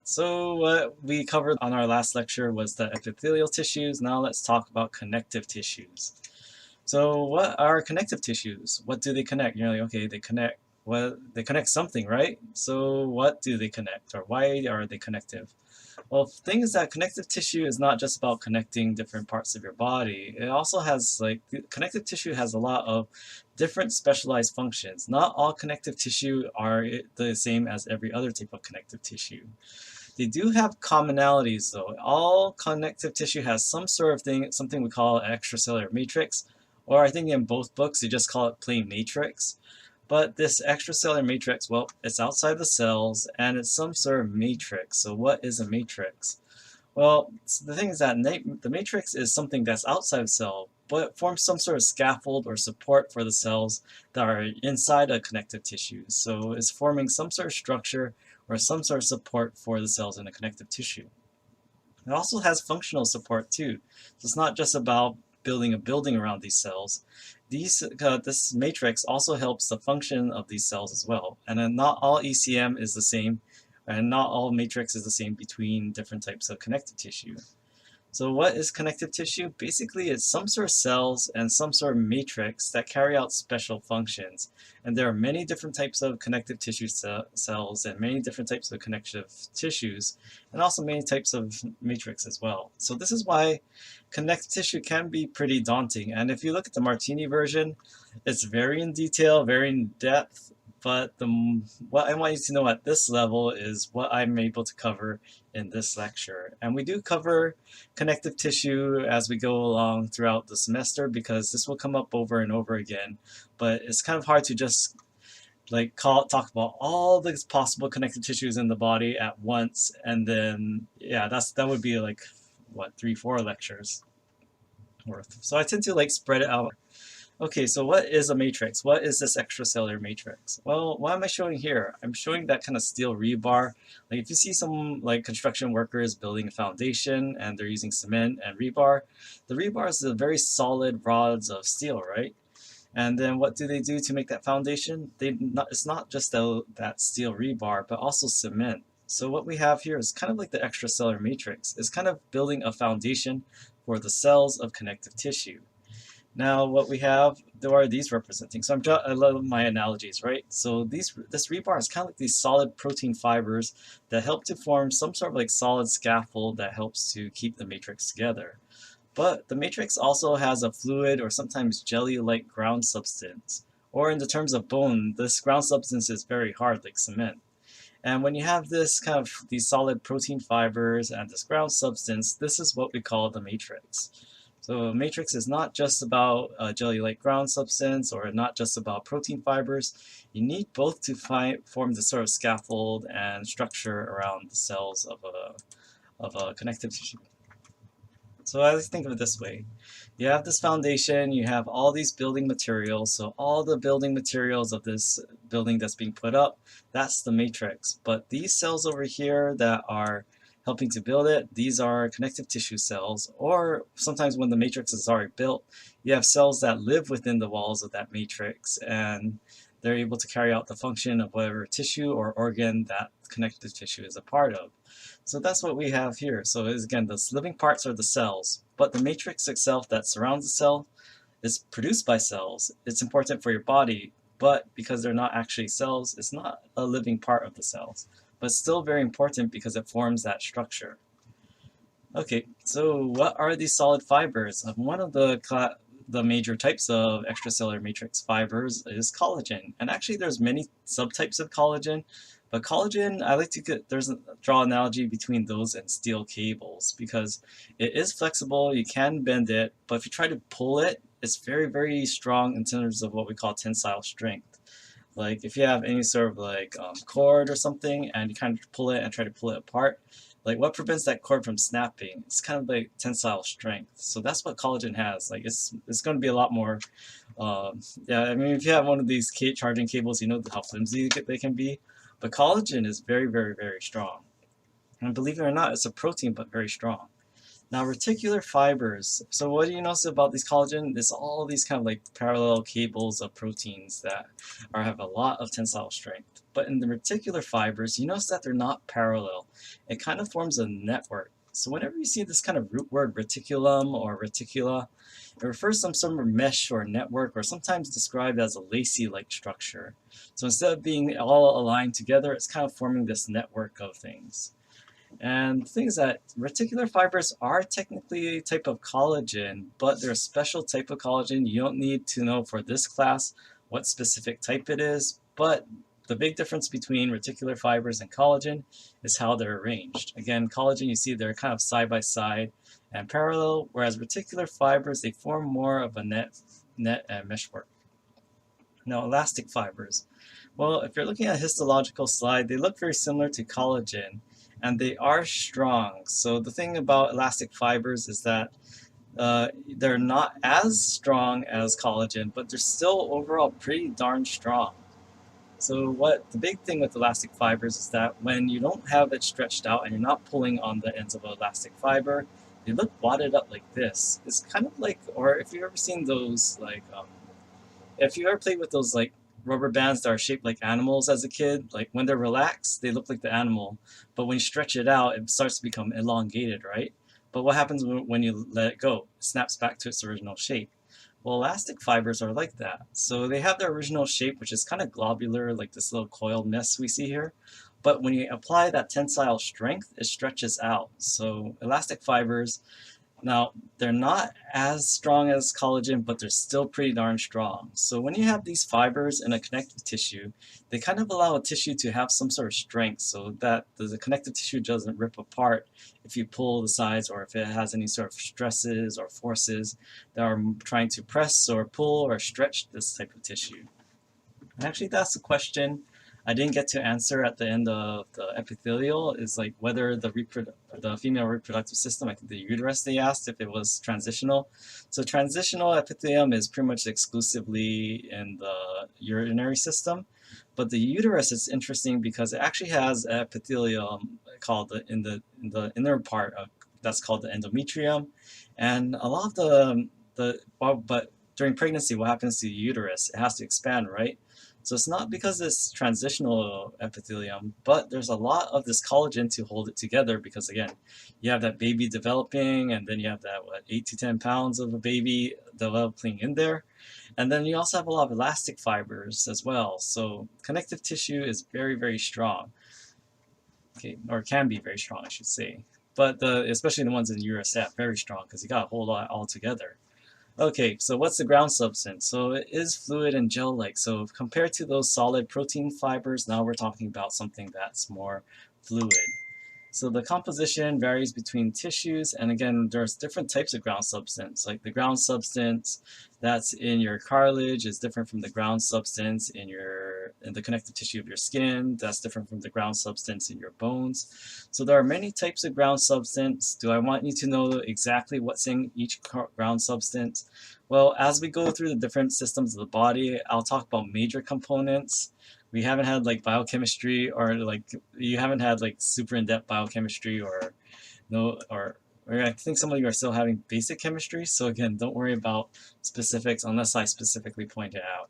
So what we covered on our last lecture was the epithelial tissues. Now let's talk about connective tissues. So what are connective tissues? What do they connect? You're like, okay, they connect. Well, they connect something, right? So what do they connect, or why are they connective? Well, the thing is that connective tissue is not just about connecting different parts of your body. It also has connective tissue has a lot of different specialized functions. Not all connective tissue are the same as every other type of connective tissue. They do have commonalities though. All connective tissue has some sort of thing, something we call extracellular matrix, or I think in both books they just call it plain matrix. But this extracellular matrix, well, it's outside the cells and it's some sort of matrix. So what is a matrix? Well, the thing is that the matrix is something that's outside the cell, but it forms some sort of scaffold or support for the cells that are inside a connective tissue. So it's forming some sort of structure or some sort of support for the cells in a connective tissue. It also has functional support too. So it's not just about building a building around these cells. This matrix also helps the function of these cells as well. And then not all ECM is the same, and not all matrix is the same between different types of connective tissue. So what is connective tissue? Basically, it's some sort of cells and some sort of matrix that carry out special functions. And there are many different types of connective tissue cells and many different types of connective tissues, and also many types of matrix as well. So this is why connective tissue can be pretty daunting. And if you look at the Martini version, it's very in detail, very in depth, but what I want you to know at this level is what I'm able to cover in this lecture. And we do cover connective tissue as we go along throughout the semester because this will come up over and over again. But it's kind of hard to just talk about all the possible connective tissues in the body at once, and then yeah, that would be like what 3-4 lectures worth. So I tend to spread it out. Okay, so what is a matrix? What is this extracellular matrix? Well, what am I showing here? I'm showing that kind of steel rebar. Like if you see some construction workers building a foundation and they're using cement and rebar, the rebar is the very solid rods of steel, right? And then what do they do to make that foundation? It's not just that steel rebar, but also cement. So what we have here is kind of like the extracellular matrix. It's kind of building a foundation for the cells of connective tissue. Now, what we have, there are these representing. So I love my analogies, right? So this rebar is kind of like these solid protein fibers that help to form some sort of solid scaffold that helps to keep the matrix together. But the matrix also has a fluid or sometimes jelly-like ground substance. Or in the terms of bone, this ground substance is very hard, like cement. And when you have this kind of these solid protein fibers and this ground substance, this is what we call the matrix. So a matrix is not just about jelly-like ground substance or not just about protein fibers. You need both to form the sort of scaffold and structure around the cells of a connective tissue. So I think of it this way. You have this foundation, you have all these building materials, so all the building materials of this building that's being put up, that's the matrix. But these cells over here that are helping to build it, these are connective tissue cells, or sometimes when the matrix is already built, you have cells that live within the walls of that matrix, and they're able to carry out the function of whatever tissue or organ that connective tissue is a part of. So that's what we have here. So again, the living parts are the cells, but the matrix itself that surrounds the cell is produced by cells. It's important for your body, but because they're not actually cells, it's not a living part of the cells, but still very important because it forms that structure. Okay, so what are these solid fibers? One of the major types of extracellular matrix fibers is collagen. And actually there's many subtypes of collagen, but collagen, I like to draw an analogy between those and steel cables because it is flexible, you can bend it, but if you try to pull it, it's very, very strong in terms of what we call tensile strength. Like if you have any sort of cord or something and you kind of pull it and try to pull it apart, what prevents that cord from snapping? It's kind of like tensile strength. So that's what collagen has. It's going to be a lot more. Yeah, I mean, if you have one of these charging cables, you know how flimsy they can be. But collagen is very, very, very strong. And believe it or not, it's a protein, but very strong. Now, reticular fibers. So what do you notice about these collagen? There's all these kind of like parallel cables of proteins that have a lot of tensile strength. But in the reticular fibers, you notice that they're not parallel. It kind of forms a network. So whenever you see this kind of root word reticulum or reticula, it refers to some sort of mesh or network, or sometimes described as a lacy-like structure. So instead of being all aligned together, it's kind of forming this network of things. And the thing is that reticular fibers are technically a type of collagen, but they're a special type of collagen. You don't need to know for this class what specific type it is, but the big difference between reticular fibers and collagen is how they're arranged. Again, collagen, you see they're kind of side by side and parallel, whereas reticular fibers, they form more of a net and meshwork. Now, elastic fibers. Well, if you're looking at a histological slide, they look very similar to collagen, and they are strong. So the thing about elastic fibers is that they're not as strong as collagen, but they're still overall pretty darn strong. So what the big thing with elastic fibers is that when you don't have it stretched out and you're not pulling on the ends of an elastic fiber, they look wadded up like this. It's kind of like, or if you've ever seen those like if you ever played with those like rubber bands that are shaped like animals as a kid, like when they're relaxed, they look like the animal, but when you stretch it out, it starts to become elongated, right? But what happens when you let it go? It snaps back to its original shape. Well, elastic fibers are like that. So they have their original shape, which is kind of globular, like this little coiled mess we see here. But when you apply that tensile strength, it stretches out. So elastic fibers, now, they're not as strong as collagen, but they're still pretty darn strong. So when you have these fibers in a connective tissue, they kind of allow a tissue to have some sort of strength so that the connective tissue doesn't rip apart if you pull the sides or if it has any sort of stresses or forces that are trying to press or pull or stretch this type of tissue. And actually, that's the question I didn't get to answer at the end of the epithelial, is like whether the female reproductive system, I think the uterus, they asked if it was transitional. So transitional epithelium is pretty much exclusively in the urinary system, but the uterus is interesting because it actually has an epithelium called in the inner part of that's called the endometrium, and a lot of but during pregnancy, what happens to the uterus? It has to expand, right? So it's not because it's transitional epithelium, but there's a lot of this collagen to hold it together because, again, you have that baby developing, and then you have that, 8 to 10 pounds of a baby developing in there. And then you also have a lot of elastic fibers as well. So connective tissue is very, very strong, okay, or can be very strong, I should say. But especially the ones in the uterus, very strong because you got to hold it all together. Okay, so what's the ground substance? So it is fluid and gel-like. So compared to those solid protein fibers, now we're talking about something that's more fluid. So the composition varies between tissues, and again, there's different types of ground substance. Like the ground substance that's in your cartilage is different from the ground substance in the connective tissue of your skin. That's different from the ground substance in your bones. So there are many types of ground substance. Do I want you to know exactly what's in each ground substance? Well, as we go through the different systems of the body, I'll talk about major components. We haven't had like biochemistry, or like you haven't had like super in-depth biochemistry, or no or I think some of you are still having basic chemistry. So again, don't worry about specifics unless I specifically point it out.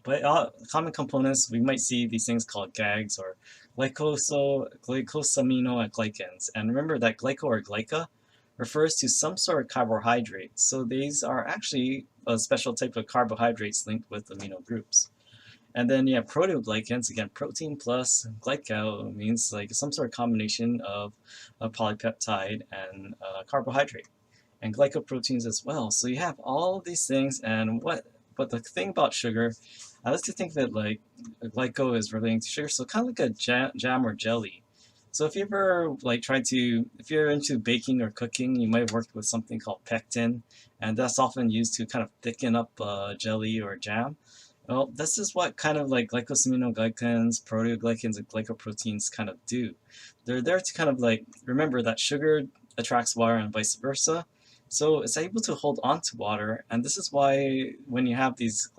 But common components, we might see these things called GAGs, or glycosaminoglycans. And remember that glyco or glyca refers to some sort of carbohydrate. So these are actually a special type of carbohydrates linked with amino groups. And then you have proteoglycans, again, protein plus glyco means like some sort of combination of a polypeptide and carbohydrate, and glycoproteins as well. So you have all of these things, and but the thing about sugar, I like to think that like glyco is relating to sugar, so kind of like a jam or jelly. So if you ever like if you're into baking or cooking, you might have worked with something called pectin, and that's often used to kind of thicken up jelly or jam. Well, this is what kind of like glycosaminoglycans, proteoglycans, and glycoproteins kind of do. They're there to kind of like remember that sugar attracts water and vice versa. So it's able to hold on to water, and this is why when you have these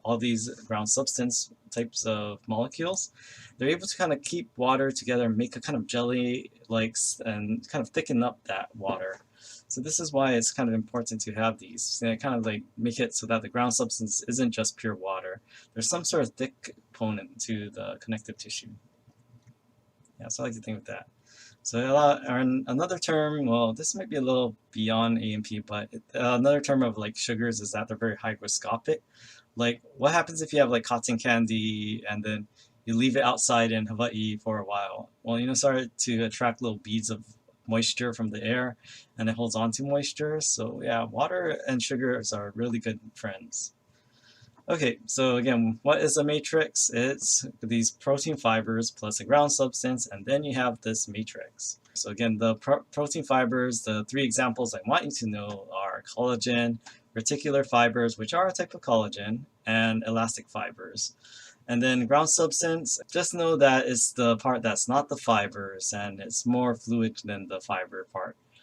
all these ground substance, types of molecules, they're able to kind of keep water together and make a kind of jelly like and kind of thicken up that water. So this is why it's kind of important to have these. And kind of like make it so that the ground substance isn't just pure water. There's some sort of thick component to the connective tissue. Yeah, so I like to think of that. So another term, well, this might be a little beyond A&P, but another term of like sugars is that they're very hygroscopic. Like, what happens if you have like cotton candy and then you leave it outside in Hawaii for a while? Well, start to attract little beads of moisture from the air, and it holds on to moisture. So yeah, water and sugars are really good friends. Okay, so again, what is a matrix? It's these protein fibers plus a ground substance, and then you have this matrix. So again, the protein fibers, the three examples I want you to know are collagen, reticular fibers, which are a type of collagen, and elastic fibers. And then ground substance, just know that it's the part that's not the fibers, and it's more fluid than the fiber part.